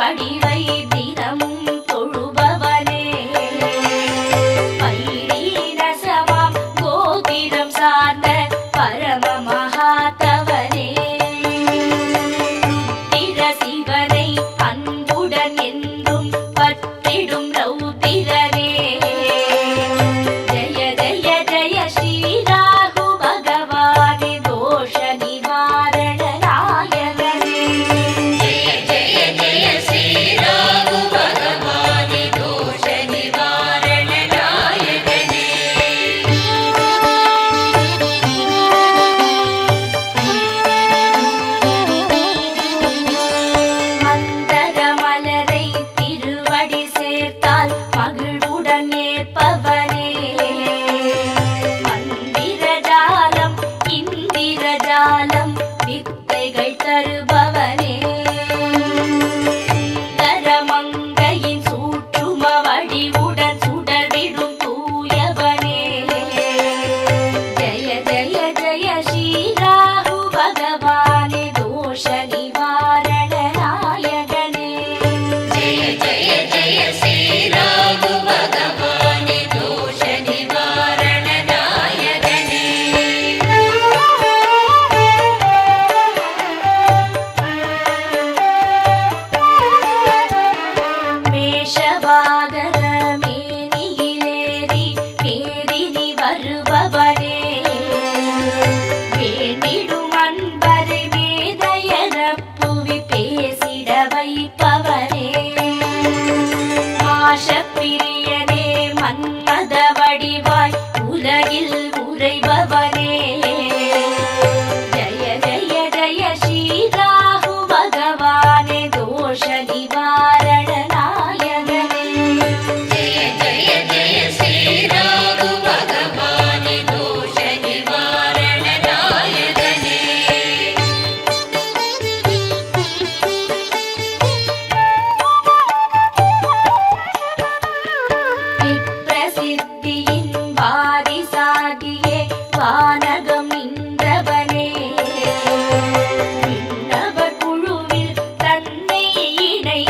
வடிவை தினமும் தொழுபவனே பைரீரசமாம் கோத்திரம் சார்ந்த பரம மகாதவனே ருத்திர சிவனை அன்புடன் என்றும் பற்றிடும் ரௌத்திரனே ஜய ஜய ஜய ஸ்ரீ ராகு பகவானே தோஷ நிவாரண நாயகனே ஜய ஜய ஜய ஸ்ரீ ராகு பகவானே தோஷ நிவாரண நாயகனே மந்தர மலரை திருவடி சேர்த்தால் மகிழ்வுடன் ஏற்பவனே மந்திரஜாலம் இந்திரஜாலம் வித்தைகள் தருபவனே சுந்தரமங்கையின் சூற்றும வடிவுடன் சுடர்விடும் தூயவனே ஜய ஜய ஜய ஸ்ரீ ராகு பகவானே தோஷ நிவாரண நாயகனே ஜய ஜய ஜய ஸ்ரீ ராகு பகவானே தோஷ நிவாரண நாயகனே மேஷவாகர மேனியிலேறி பேரினி வருபவனே வேண்டிடும் அன்பரை வேதையர புவி பேசிட வைப்பவனே மாஷப்பிரியனே மன்மத வடிவாய் உலகில் உறைபவனே ஜய ஜய ஜய ஸ்ரீ ராகு பகவானே தோஷ நிவாரண நாயகனே ஜய ஜய ஜய ஸ்ரீ ராகு பகவானே தோஷ நிவாரண நாயகனே விப்ரசித்தியின் வாரிசாகியே வானகம் நின்றவனே விண்ணவர் குழுவில் தன்னை இணை